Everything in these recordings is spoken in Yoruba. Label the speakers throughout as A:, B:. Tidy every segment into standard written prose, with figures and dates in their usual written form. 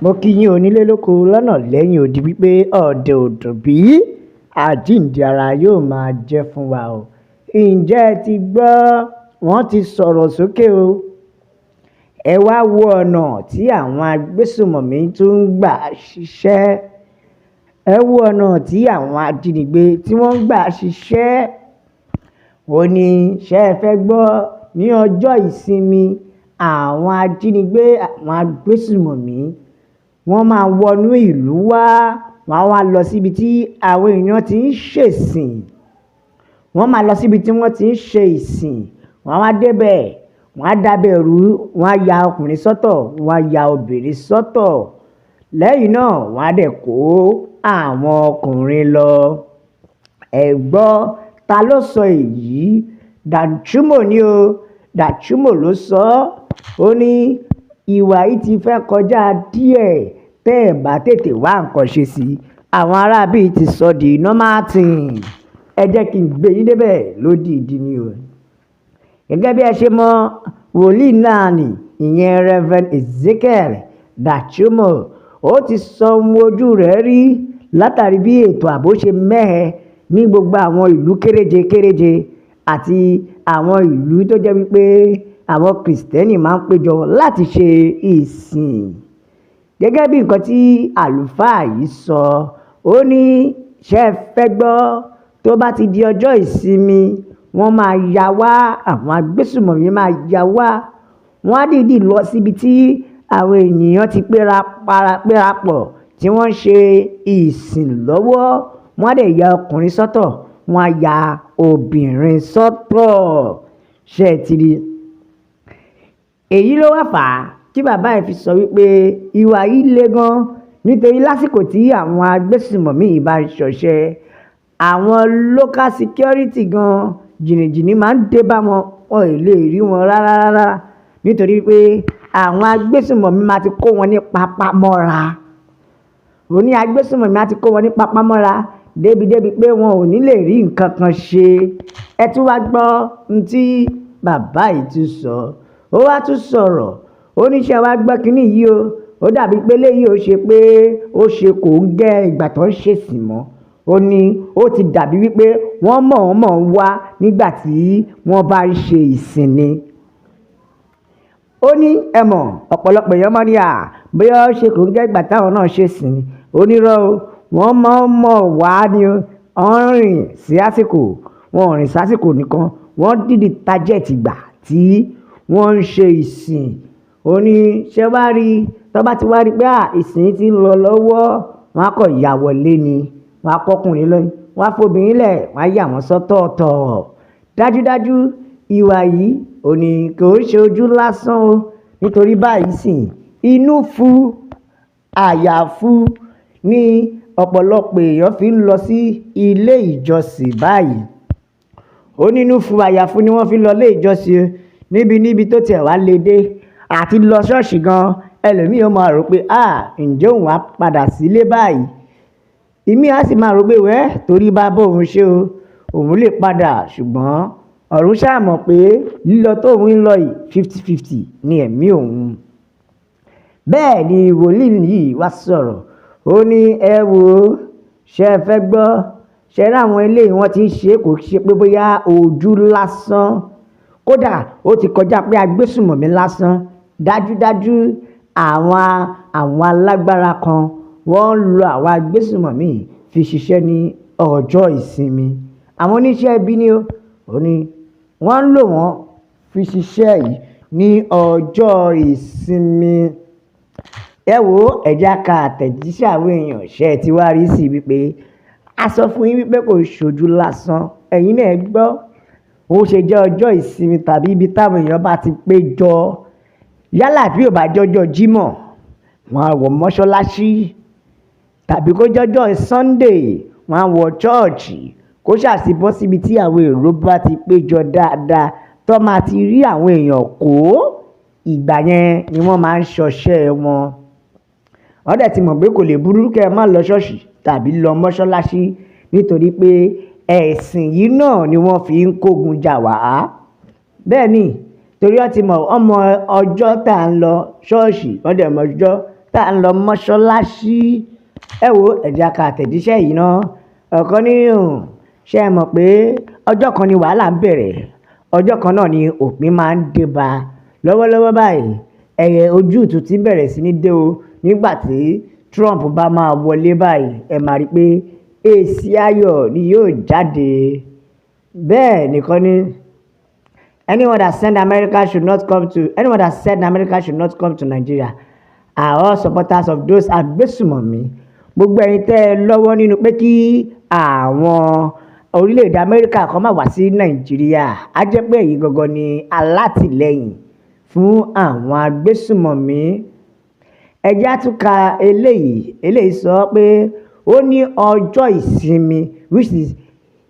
A: Mo kí yín onílé lóko lọ́nà lẹ́yìn odi wípé ọ̀dẹ̀ ò dùn bí àjíǹde ara yóò máa jẹ́ fún wa o. Ǹjẹ́ ẹ ti gbọ́? Wọ́n ti sọ̀rọ̀ sókè o. Ẹ wá wo ọ̀nà tí àwọn agbésùmọ̀mí tún ń gbà ṣiṣẹ́. Ẹ wo ọ̀nà tí àwọn ajínigbé tí wọ́n ń gbà ṣiṣẹ́. Ó ní ṣé ẹ fẹ́ gbọ́, ní ọjọ́ ìsinmi àwọn ajínigbé àwọn agbésùmọ̀mí wọ́n máa wọnú ìlú wá, wọ́n á wá lọ síbi tí àwọn èèyàn ti ń ṣèsìn. Wọ́n máa lọ síbi tí wọ́n ti ń ṣe ìsìn, wọ́n á wá débẹ̀, wọ́n á dábẹ̀ rú, wọ́n á ya ọkùnrin sọ́tọ̀, wọ́n á ya obìnrin sọ́tọ̀. Lẹ́yìn náà wọ́n á dẹ̀ kó àwọn ọkùnrin lọ. Ẹ gbọ́, ta ló sọ èyí? Danjuma ni o. Danjuma ló sọ ọ́. Ó ní ìwà yìí ti fẹ́ kọjá díẹ̀ tẹ́ ẹ̀ bá tètè wá nǹkan ṣe sí i. Àwọn aráabí ti sọ di normal thing. Ẹ jẹ́ kí n gbé yín débẹ̀ lódìdí ni o. Gẹ́gẹ́ bí ẹ ṣe mọ̀, wòlíì náà ni ìyẹn Reverend Ezekiel Danjuma. Ó ti sọ ohun ojú rẹ̀ rí látàrí bí ètò ààbò ṣe mẹ́hẹ ní gbogbo àwọn ìlú kéréje kéréje àti àwọn ìlú tó jẹ́ wípé àwọn Kìrìsìtẹ́nì máa ń péjọ láti ṣe ìsìn. Gẹ́gẹ́ bí nǹkan tí àlùfáà yìí sọ, ó ní ṣé ẹ fẹ́ gbọ́, tó bá ti di ọjọ́ ìsinmi wọ́n máa ya wá, àwọn agbésùmọ̀mí máa ya wá. Wọ́n á dìídì lọ síbi tí àwọn ènìyàn ti péra pọ̀ tí wọ́n ń ṣe ìsìn lọ́wọ́. Wọ́n á dẹ̀ ya ọkùnrin sọ́tọ̀, wọ́n á ya obìnrin sọ́tọ̀. Ṣé ẹ ti rí? Èyí ló wá fà á tí bàbá ẹ̀ fi sọ wípé ìwà yìí le gan, nítorí lásìkò tí àwọn agbésùmọ̀mí yìí bá ṣọṣẹ́, àwọn local security gan jìnnìjìnnì máa ń dé bá wọn, wọn ò lè rí wọn rárá nítorí pé àwọn agbésùmọ̀mí máa ti kó wọn ní papámọ́ra. Òní agbésùmọ̀mí máa ti kó wọn ní papámọ́ra débi pé wọn ò ní lè rí nǹkan kan ṣe. Ẹ tún wá gbọ́ ohun tí bàbá yìí tún sọ. Ó wá tún sọ̀rọ̀, ó ní ṣé wá gbọ́ kínní yìí o. Ó dàbí pé léyìí ó ṣe pé ó ṣe kò ń gẹ́ ìgbà tó ń ṣèsìn mọ́. Ó ní ó ti dàbí wípé wọ́n mọ̀ ń wá nígbà tí wọ́n bá ń ṣe ìsìn ni. Ó ní ẹ mọ̀, ọ̀pọ̀lọpọ̀ èèyàn mọ́ ní bóyá ó ṣe kò ń gẹ́ ìgbà táwọn náà ṣèsìn ni. Ó ní rọ́ o, wọ́n mọ̀ wá ni o. Wọ́n rìn sí àsìkò, wọ́n rìn sásìkò nìkan, wọ́n dìde tájẹ̀tì gbà tí wọ́n ń ṣe ìsìn. Ó ní ṣé wá rí, tó bá ti wá rí pé ìsìn ti ń lọ lọ́wọ́, wọ́n á kọ̀ ya wọlé ni. Wọ́n á kọ́kùnrin lọ, wọ́n á fobìnrin lẹ̀, wọ́n á yà wọ́n sọ́tọ̀ọ̀tọ̀. Dájúdájú ìwà yìí ò ní kò ṣe ojú lásán o, nítorí báyìí sìn inú fu àyàfu ní ọ̀pọ̀lọpọ̀ èèyàn fi ń lọ sí ilé ìjọsìn báyìí. Ó nínú fu àyàfu ni wọ́n fi ń lọ ilé ìjọsìn níbi tó tiẹ̀ wá lè dé àti lọ ṣọ́ọ̀ṣì gan. Ẹlòmíì ó máa rò pé ǹjẹ́ òun á padà sílé báyìí. Ìmí á sì máa rò pé torí bá bóun ṣe o, òun lè padà, ṣùgbọ́n ọ̀run ṣáà mọ̀ pé lílọ tóun ń lọ yìí 50-50 ni ẹ̀mí òun. Bẹ́ẹ̀ ni wòlíì yìí wá sọ̀rọ̀. Ó ní ẹ wò ó, ṣé ẹ fẹ́ gbọ́, ṣé láwọn eléyìí wọ́n ti ń ṣe kò ṣe pé bóyá ojú lásán. Kódà ó ti kọjá pé agbésùmọ̀mí lásán. Dájúdájú àwọn alágbára kan wọ́n ń lo àwọn agbésùmọ̀mí fi ṣiṣẹ́ ní ọjọ́ ìsinmi. Àwọn oníṣẹ́ ibi ni ó ní wọ́n ń lò wọ́n fi ṣiṣẹ́ yìí ní ọjọ́ ìsinmi. Ẹ wò ó, ẹ jẹ́ ká àtẹ̀jíṣẹ́ àwọn èèyàn ṣe ti wá rí sí wípé a sọ fún yín wípé kò ṣojú lásán. Ẹ̀yin náà gbọ́, ó ṣe jẹ́ ọjọ́ ìsinmi tàbí ibi táwọn èèyàn bá ti péjọ. Yálà bí ò bá jọjọ́ Jímọ̀, wọ́n á wọ mọ́ṣáláṣí, tàbí kó jọjọ́ Sunday, wọ́n á wọ chọ́ọ̀chì. Kó ṣàṣì bọ́ síbi tí àwọn èrò bá ti péjọ dáadáa tó máa ti rí àwọn èèyàn kó. Ìgbà yẹn ni wọ́n máa ń ṣọṣẹ́ wọn. Wọ́n dẹ̀ ti mọ̀ pé kò lè burú kẹ́ ẹ má lọ ṣọ́ọ̀ṣì tàbí lọ mọ́ṣáláṣí, nítorí pé ẹ̀sìn yìí náà ni wọ́n fi ń kógun jà wá. Bẹ́ẹ̀ ni, torí wọ́n ti mọ̀ ọmọ ọjọ́ tá à ń lọ ṣọ́ọ̀ṣì, wọ́n dẹ̀ mọ̀ ọjọ́ tá à ń lọ mọ́ṣáláṣí. Ẹ wo ẹ̀jẹ̀ ká àtẹ̀jíṣẹ́ yìí ná. Ọ̀kan ní ṣé ẹ mọ̀ pé ọjọ́ kan ni wàhálà ń bẹ̀rẹ̀, ọjọ́ kan náà ni òpin máa ń dé bá. Lọ́wọ́lọ́wọ́ báyìí ojútùú ti bẹ̀rẹ̀ sí ní dé o. Nígbà tí Trump bá máa wọlé báyìí, ẹ máa rí pé èsì ayọ̀ ni yóò jáde. Bẹ́ẹ̀ nìkan ni anyone that said America should not come to Nigeria are all supporters of those agbésùmọ̀mí. Gbogbo ẹ̀yin tẹ́ ẹ lọ́wọ́ nínú pé kí àwọn orílẹ̀-èdè Amẹ́ríkà kan má wá sí Nàìjíríà, á jẹ́ pé èyí gangan ni alátìlẹ́yìn fún àwọn agbésùmọ̀mí. Ẹ jẹ́ á tún ka eléyìí sọ pé ó ní ọjọ́ ìsinmi, which is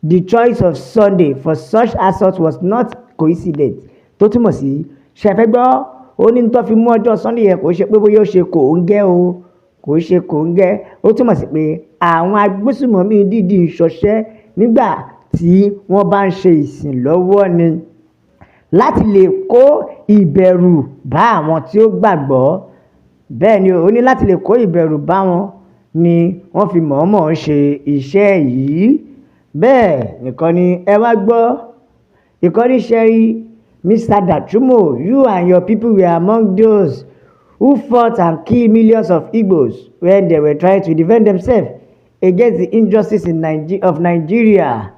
A: the choice of Sunday for such assault was not coincident. Tó túmọ̀ sí ṣẹ̀fẹ́ gbọ́, ó ní tó fi mú ọjọ́ Sunday yẹn kò ṣe pé bóyá ó ṣe kòńgẹ́ o, kò ṣe kòńgẹ́. Ó túmọ̀ sí pé àwọn agbésùmọ̀mí dídì ṣọṣẹ́ nígbà tí wọ́n bá ń ṣe ìsìn lọ́wọ́ ni, láti lè kó ìbẹ̀rù bá àwọn tí ó gbàgbọ́. Bẹ́ẹ̀ ni ó ní láti lè kó ìbẹ̀rù bá wọn ni wọ́n fi mọ̀ọ́mọ̀ ń ṣe iṣẹ́ yìí. Bẹ́ẹ̀ nìkan ni ẹ wá gbọ́, ìkọ́ni ṣẹ́rí Mr. Dachumo, you and your people were among those who fought and killed millions of Igbos when they were trying to defend themselves against the injustice of Nigeria.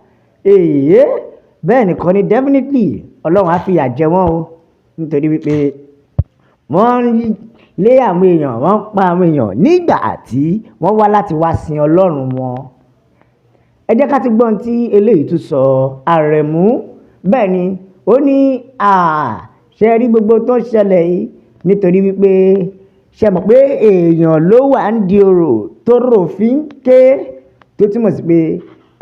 A: Bẹ́ẹ̀ nìkan ni definitely Ọlọ́run á fìyà jẹ wọ́n o, nítorí wípé wọ́n lé àwọn èèyàn, wọ́n pa àwọn èèyàn nígbà tí wọ́n wá láti wá sin Ọlọ́run wọn. Ẹ jẹ́ ká ti gbọ́n tí eléyìí tún sọ. Àrẹ̀mú bẹ́ẹ̀ ni ó ní ṣe rí gbogbo tó ṣẹlẹ̀ yìí nítorí wípé ṣe mọ̀ pé èèyàn ló wà ń di orò tó rò fi ń ké, tó túmọ̀ sí pé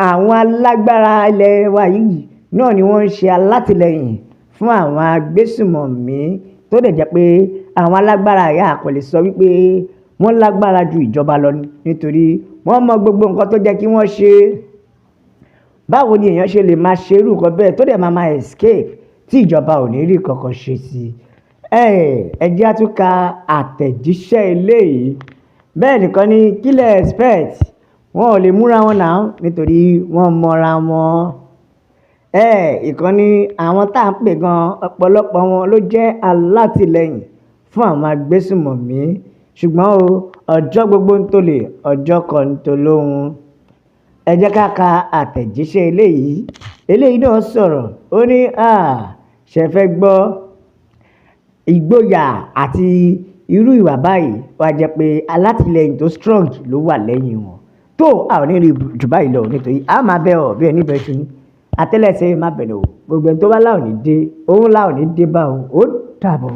A: àwọn alágbára ilẹ̀ wa yìí náà ni wọ́n ń ṣe alátìlẹyìn fún àwọn agbésùmọ̀mí, tó dẹ̀ jẹ́ pé àwọn alágbára yà kò lè sọ wípé wọ́n lágbára ju ìjọba lọ, nítorí wọ́n mọ gbogbo nǹkan tó jẹ́ kí wọ́n ṣe. Báwo ni èèyàn ṣe lè máa ṣe irú nǹkan bẹ́ẹ̀ tó dẹ̀ máa escape tí ìjọba ò ní rí kankan ṣe sí i? Ẹ jẹ́ á tún ka àtẹ̀jíṣẹ́ eléyìí. Bẹ́ẹ̀ nìkan ni kí lẹ expect, wọn ò lè múra wọn náà nítorí wọ́n mọra wọn. Ìkànnì àwọn tá à ń pè gan, ọ̀pọ̀lọpọ̀ wọn ló jẹ́ alátìlẹyìn fún àwọn agbésùmọ̀mí. Ṣùgbọ́n o, ọjọ́ gbogbo ń tolè, ọjọ́ kan ń tolóhun. Ẹ jẹ́ ká ka àtẹ̀jíṣẹ́ eléyìí náà sọ̀rọ̀. Ó ní ṣe fẹ́ gbọ́, ìgboyà àti irú ìwà báyìí wá jẹ́ pé alátìlẹyìn tó strong ló wà lẹ́yìn wọn. Tó a ò ní rí jù báyìí lọ, nítorí a máa bẹ̀ ọ́ bí ẹni bẹ̀ ṣu ní àtẹ́lẹsẹ̀ má bẹ̀rẹ̀ o. Gbogbo ẹni tó bá láò ní dé, òun láò ní dé bá o. Ó dàbọ̀.